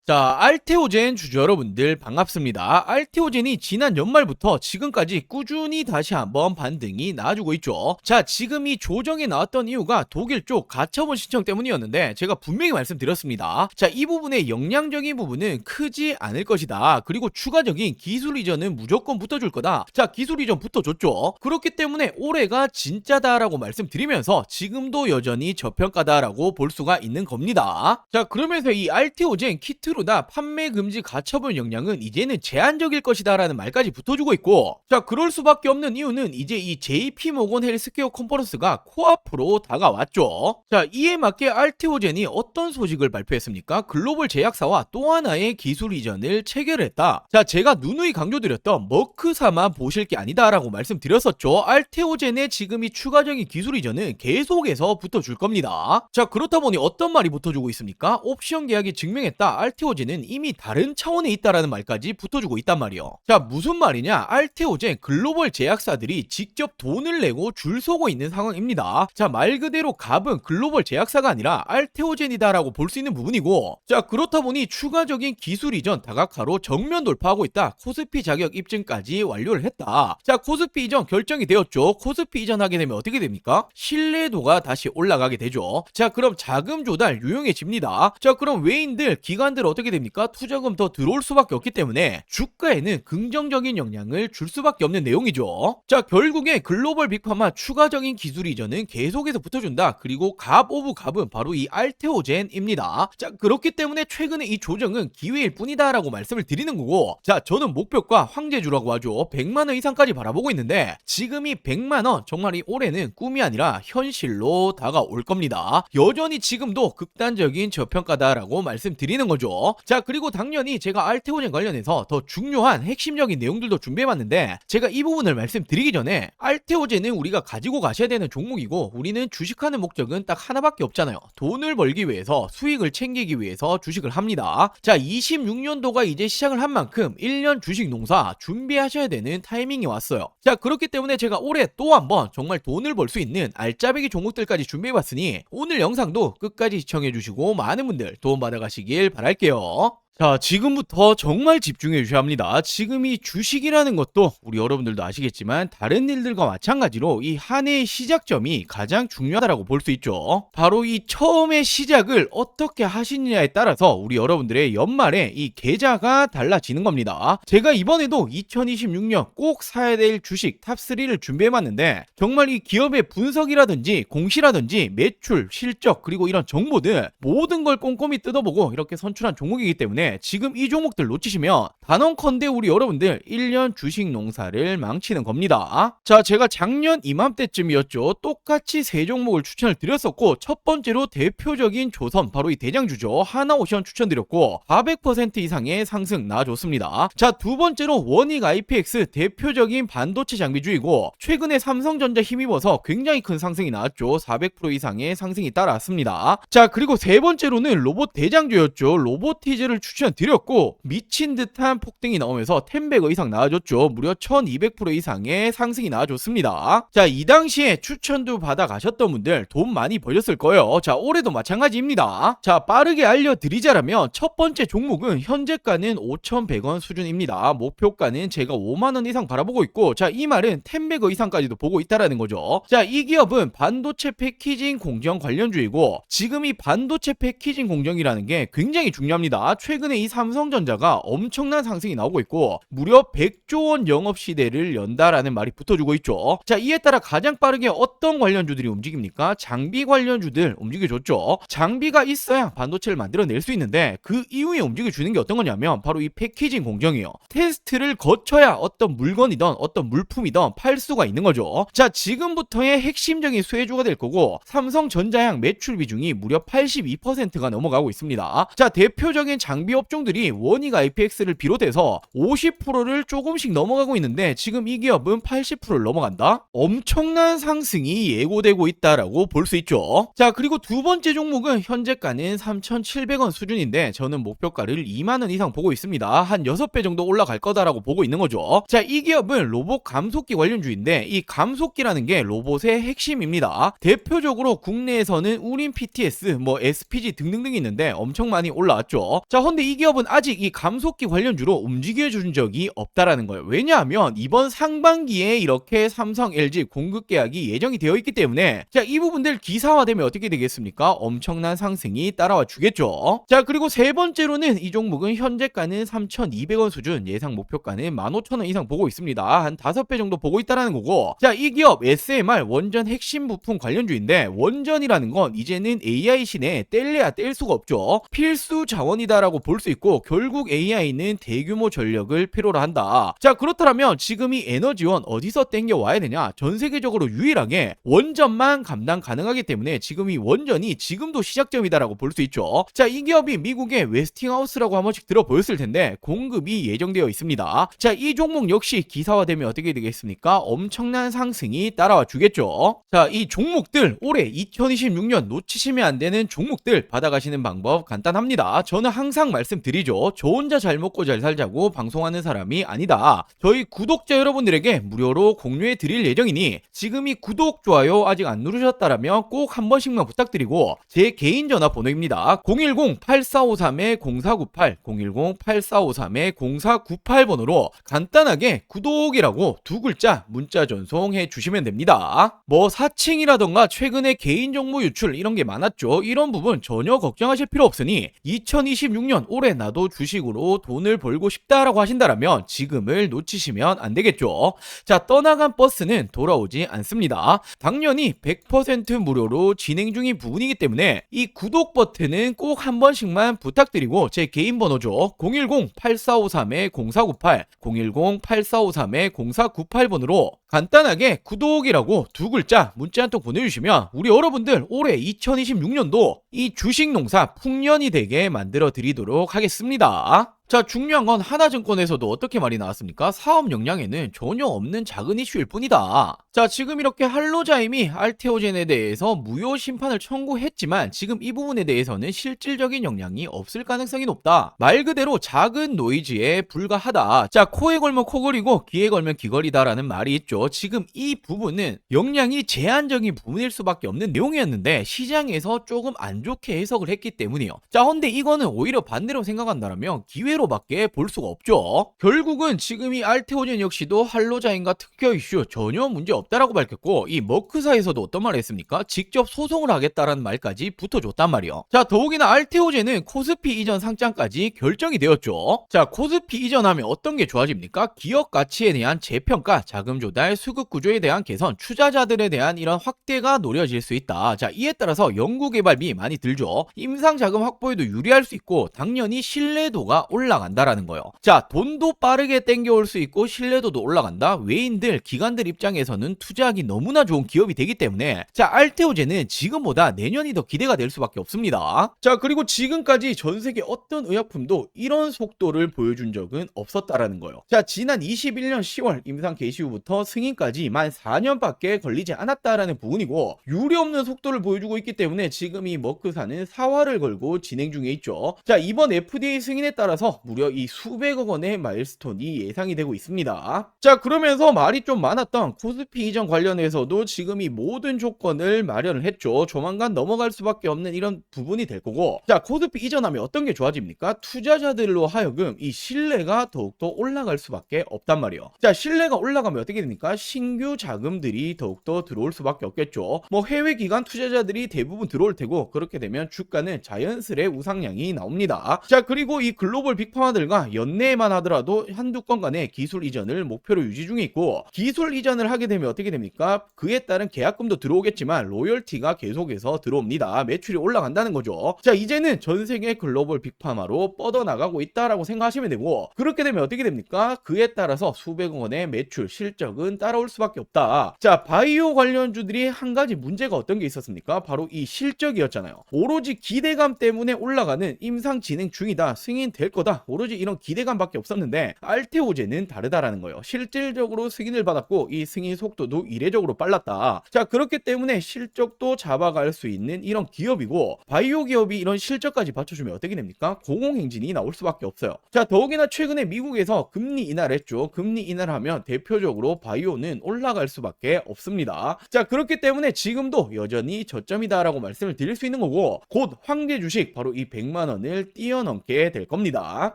자, 알테오젠 주주 여러분들 반갑습니다. 알테오젠이 지난 연말부터 지금까지 꾸준히 다시 한번 반등이 나와주고 있죠. 자, 지금 이 조정에 나왔던 이유가 독일 쪽 가처분 신청 때문이었는데 제가 분명히 말씀드렸습니다. 자, 이 부분의 영향적인 부분은 크지 않을 것이다. 그리고 추가적인 기술 이전은 무조건 붙어줄 거다. 자, 기술 이전 붙어줬죠. 그렇기 때문에 올해가 진짜다라고 말씀드리면서 지금도 여전히 저평가다라고 볼 수가 있는 겁니다. 자, 그러면서 이 알테오젠 키트로 다 판매 금지 가처분 영향은 이제는 제한적일 것이다 라는 말까지 붙어주고 있고, 자, 그럴 수밖에 없는 이유는 이제 이 JP모건 헬스케어 컨퍼런스가 코앞으로 다가왔죠. 자, 이에 맞게 알테오젠이 어떤 소식을 발표했습니까? 글로벌 제약사와 또 하나의 기술 이전을 체결했다. 자, 제가 누누이 강조드렸던 머크사만 보실 게 아니다 라고 말씀드렸었죠. 알테오젠의 지금 이 추가적인 기술 이전은 계속해서 붙어줄 겁니다. 자, 그렇다 보니 어떤 말이 붙어주고 있습니까? 옵션 계약이 증명했다. 알테오젠은 이미 다른 차원에 있다라는 말까지 붙어주고 있단 말이요. 자, 무슨 말이냐? 알테오젠 글로벌 제약사들이 직접 돈을 내고 줄 서고 있는 상황입니다. 자, 말 그대로 갑은 글로벌 제약사가 아니라 알테오젠이다라고 볼 수 있는 부분이고, 자, 그렇다 보니 추가적인 기술 이전 다각화로 정면 돌파하고 있다. 코스피 자격 입증까지 완료를 했다. 자, 코스피 이전 결정이 되었죠. 코스피 이전하게 되면 어떻게 됩니까? 신뢰도가 다시 올라가게 되죠. 자, 그럼 자금 조달 유용해집니다. 자, 그럼 외인들, 기관들 어떻게 됩니까? 투자금 더 들어올 수밖에 없기 때문에 주가에는 긍정적인 영향을 줄 수밖에 없는 내용이죠. 자, 결국에 글로벌 빅파마 추가적인 기술 이전은 계속해서 붙어준다. 그리고 갑 오브 갑은 바로 이 알테오젠입니다. 자, 그렇기 때문에 최근에 이 조정은 기회일 뿐이다 라고 말씀을 드리는 거고, 자, 저는 목표가 황제주라고 하죠. 100만원 이상까지 바라보고 있는데 지금 이 100만원 정말 이 올해는 꿈이 아니라 현실로 다가올 겁니다. 여전히 지금도 극단적인 저평가다라고 말씀드리는 거죠. 자, 그리고 당연히 제가 알테오젠 관련해서 더 중요한 핵심적인 내용들도 준비해봤는데, 제가 이 부분을 말씀드리기 전에 알테오젠은 우리가 가지고 가셔야 되는 종목이고, 우리는 주식하는 목적은 딱 하나밖에 없잖아요. 돈을 벌기 위해서, 수익을 챙기기 위해서 주식을 합니다. 자, 26년도가 이제 시작을 한 만큼 1년 주식 농사 준비하셔야 되는 타이밍이 왔어요. 자, 그렇기 때문에 제가 올해 또 한번 정말 돈을 벌 수 있는 알짜배기 종목들까지 준비해봤으니 오늘 영상도 끝까지 시청해주시고 많은 분들 도움 받아가시길 바랄게요. 자, 지금부터 정말 집중해 주셔야 합니다. 지금 이 주식이라는 것도 우리 여러분들도 아시겠지만 다른 일들과 마찬가지로 이 한 해의 시작점이 가장 중요하다고 볼 수 있죠. 바로 이 처음의 시작을 어떻게 하시느냐에 따라서 우리 여러분들의 연말에 이 계좌가 달라지는 겁니다. 제가 이번에도 2026년 꼭 사야 될 주식 탑3를 준비해봤는데, 정말 이 기업의 분석이라든지 공시라든지 매출, 실적, 그리고 이런 정보들 모든 걸 꼼꼼히 뜯어보고 이렇게 선출한 종목이기 때문에 지금 이 종목들 놓치시면 단언컨대 우리 여러분들 1년 주식 농사를 망치는 겁니다. 자, 제가 작년 이맘때쯤이었죠. 똑같이 세 종목을 추천을 드렸었고, 첫 번째로 대표적인 조선, 바로 이 대장주죠. 하나오션 추천드렸고 400% 이상의 상승 나와줬습니다. 자, 두 번째로 원익 IPX, 대표적인 반도체 장비주이고 최근에 삼성전자 힘입어서 굉장히 큰 상승이 나왔죠. 400% 이상의 상승이 따라왔습니다. 자, 그리고 세 번째로는 로봇 대장주였죠. 로보티즈를 추천드렸고 미친 듯한 폭등이 나오면서 10배거 이상 나와줬죠. 무려 1200% 이상의 상승이 나와줬습니다. 자, 이 당시에 추천도 받아 가셨던 분들 돈 많이 벌렸을 거예요. 자, 올해도 마찬가지입니다. 자, 빠르게 알려드리자라면 첫 번째 종목은 현재가는 5,100원 수준입니다. 목표가는 제가 5만원 이상 바라보고 있고, 자, 이 말은 10배거 이상까지도 보고 있다라는 거죠. 자, 이 기업은 반도체 패키징 공정 관련주이고, 지금 이 반도체 패키징 공정이라는 게 굉장히 중요합니다. 최근에 이 삼성전자가 엄청난 상승이 나오고 있고 무려 100조 원 영업 시대를 연다라는 말이 붙어주고 있죠. 자, 이에 따라 가장 빠르게 어떤 관련주들이 움직입니까? 장비 관련주들 움직여줬죠. 장비가 있어야 반도체를 만들어낼 수 있는데 그 이후에 움직여주는 게 어떤 거냐면 바로 이 패키징 공정이에요. 테스트를 거쳐야 어떤 물건이든 어떤 물품이든 팔 수가 있는 거죠. 자, 지금부터의 핵심적인 수혜주가 될 거고, 삼성전자향 매출 비중이 무려 82%가 넘어가고 있습니다. 자, 대표적인 장비 업종들이 원익 IPX를 비롯해서 50%를 조금씩 넘어가고 있는데 지금 이 기업은 80%를 넘어간다? 엄청난 상승이 예고되고 있다라고 볼 수 있죠. 자, 그리고 두 번째 종목은 현재가는 3,700원 수준인데 저는 목표가를 2만원 이상 보고 있습니다. 한 6배 정도 올라갈 거다라고 보고 있는 거죠. 자, 이 기업은 로봇 감속기 관련주인데 이 감속기라는 게 로봇의 핵심입니다. 대표적으로 국내에서는 우린 PTS, 뭐 SPG 등등등 있는데 엄청 많이 올라왔죠. 자, 근데 이 기업은 아직 이 감속기 관련주로 움직여준 적이 없다라는 거예요. 왜냐하면 이번 상반기에 이렇게 삼성, LG 공급 계약이 예정이 되어 있기 때문에 자, 이 부분들 기사화되면 어떻게 되겠습니까? 엄청난 상승이 따라와 주겠죠. 자, 그리고 세 번째로는 이 종목은 현재가는 3,200원 수준, 예상 목표가는 15,000원 이상 보고 있습니다. 한 5배 정도 보고 있다라는 거고. 자, 이 기업 SMR 원전 핵심 부품 관련주인데 원전이라는 건 이제는 AI 신에 뗄래야 뗄 수가 없죠. 필수 자원이다라고 볼 수 있고 결국 AI는 대규모 전력을 필요로 한다. 자, 그렇다면 지금 이 에너지원 어디서 땡겨 와야 되냐? 전 세계적으로 유일하게 원전만 감당 가능하기 때문에 지금 이 원전이 지금도 시작점이다라고 볼 수 있죠. 자, 이 기업이 미국의 웨스팅하우스라고 한 번씩 들어보였을 텐데 공급이 예정되어 있습니다. 자, 이 종목 역시 기사화되면 어떻게 되겠습니까? 엄청난 상승이 따라와 주겠죠. 자, 이 종목들 올해 2026년 놓치시면 안 되는 종목들 받아가시는 방법 간단합니다. 저는 항상 말씀드리죠. 저 혼자 잘 먹고 잘 살자고 방송하는 사람이 아니다. 저희 구독자 여러분들에게 무료로 공유해 드릴 예정이니 지금 이 구독, 좋아요 아직 안 누르셨다라면 꼭 한 번씩만 부탁드리고 제 개인 전화번호입니다. 010-8453-0498 010-8453-0498번호로 간단하게 구독이라고 두 글자 문자 전송해 주시면 됩니다. 뭐 사칭이라던가 최근에 개인정보 유출 이런 게 많았죠. 이런 부분 전혀 걱정하실 필요 없으니 2026년 올해 나도 주식으로 돈을 벌고 싶다라고 하신다라면 지금을 놓치시면 안 되겠죠. 자, 떠나간 버스는 돌아오지 않습니다. 당연히 100% 무료로 진행 중인 부분이기 때문에 이 구독 버튼은 꼭 한 번씩만 부탁드리고 제 개인 번호죠. 010-8453-0498 010-8453-0498번으로 간단하게 구독이라고 두 글자 문자 한 통 보내주시면 우리 여러분들 올해 2026년도 이 주식 농사 풍년이 되게 만들어 드리도록 하겠습니다. 자, 중요한 건 하나증권에서도 어떻게 말이 나왔습니까? 사업 역량에는 전혀 없는 작은 이슈일 뿐이다. 자, 지금 이렇게 할로자임이 알테오젠에 대해서 무효 심판을 청구했지만 지금 이 부분에 대해서는 실질적인 역량이 없을 가능성이 높다. 말 그대로 작은 노이즈에 불과하다. 자, 코에 걸면 코걸이고 귀에 걸면 귀걸이다라는 말이 있죠. 지금 이 부분은 역량이 제한적인 부분일 수밖에 없는 내용이었는데 시장에서 조금 안 좋게 해석을 했기 때문이에요. 자, 근데 이거는 오히려 반대로 생각한다면 기회로밖에 볼 수가 없죠. 결국은 지금 이 알테오젠 역시도 할로자임과 특허 이슈 전혀 문제 없다라고 밝혔고 이 머크사에서도 어떤 말을 했습니까? 직접 소송을 하겠다라는 말까지 붙어줬단 말이에요. 자, 더욱이나 알테오젠은 코스피 이전 상장까지 결정이 되었죠. 자, 코스피 이전하면 어떤 게 좋아집니까? 기업 가치에 대한 재평가, 자금 조달, 수급 구조에 대한 개선, 투자자들에 대한 이런 확대가 노려질 수 있다. 자, 이에 따라서 연구개발비 많이 들죠. 임상 자금 확보에도 유리할 수 있고 당연히 신뢰도가 올라간다라는 거예요. 자, 돈도 빠르게 땡겨올 수 있고 신뢰도도 올라간다. 외인들, 기관들 입장에서는 투자하기 너무나 좋은 기업이 되기 때문에 자, 알테오젠은 지금보다 내년이 더 기대가 될 수밖에 없습니다. 자, 그리고 지금까지 전 세계 어떤 의약품도 이런 속도를 보여준 적은 없었다라는 거예요. 자, 지난 21년 10월 임상 개시 후부터 승인까지 만 4년밖에 걸리지 않았다라는 부분이고 유례없는 속도를 보여주고 있기 때문에 지금 이 머크사는 사활을 걸고 진행 중에 있죠. 자, 이번 FDA 승인에 따라서 무려 이 수백억 원의 마일스톤이 예상이 되고 있습니다. 자, 그러면서 말이 좀 많았던 코스피 이전 관련해서도 지금 이 모든 조건을 마련을 했죠. 조만간 넘어갈 수밖에 없는 이런 부분이 될 거고 자, 코스피 이전하면 어떤 게 좋아집니까? 투자자들로 하여금 이 신뢰가 더욱더 올라갈 수밖에 없단 말이에요. 자, 신뢰가 올라가면 어떻게 됩니까? 신규 자금들이 더욱더 들어올 수밖에 없겠죠. 뭐 해외 기관 투자자들이 대부분 들어올 테고 그렇게 되면 주가는 자연스레 우상향이 나옵니다. 자, 그리고 이 글로벌 빅파마들과 연내에만 하더라도 한두 건 간의 기술 이전을 목표로 유지 중에 있고 기술 이전을 하게 되면 어떻게 됩니까? 그에 따른 계약금도 들어오겠지만 로열티가 계속해서 들어옵니다. 매출이 올라간다는 거죠. 자, 이제는 전 세계 글로벌 빅파마로 뻗어나가고 있다라고 생각하시면 되고 그렇게 되면 어떻게 됩니까? 그에 따라서 수백억 원의 매출, 실적은 따라올 수밖에 없다. 자, 바이오 관련주들이 한 가지 문제가 어떤 게 있었습니까? 바로 이 실적이었잖아요. 오로지 기대감 때문에 올라가는 임상 진행 중이다, 승인될 거다 보니까 오로지 이런 기대감밖에 없었는데 알테오젠은 다르다라는 거예요. 실질적으로 승인을 받았고 이 승인 속도도 이례적으로 빨랐다. 자, 그렇기 때문에 실적도 잡아갈 수 있는 이런 기업이고, 바이오 기업이 이런 실적까지 받쳐주면 어떻게 됩니까? 공공행진이 나올 수밖에 없어요. 자, 더욱이나 최근에 미국에서 금리 인하를 했죠. 금리 인하를 하면 대표적으로 바이오는 올라갈 수밖에 없습니다. 자, 그렇기 때문에 지금도 여전히 저점이다라고 말씀을 드릴 수 있는 거고, 곧 황제 주식 바로 이 100만 원을 뛰어넘게 될 겁니다.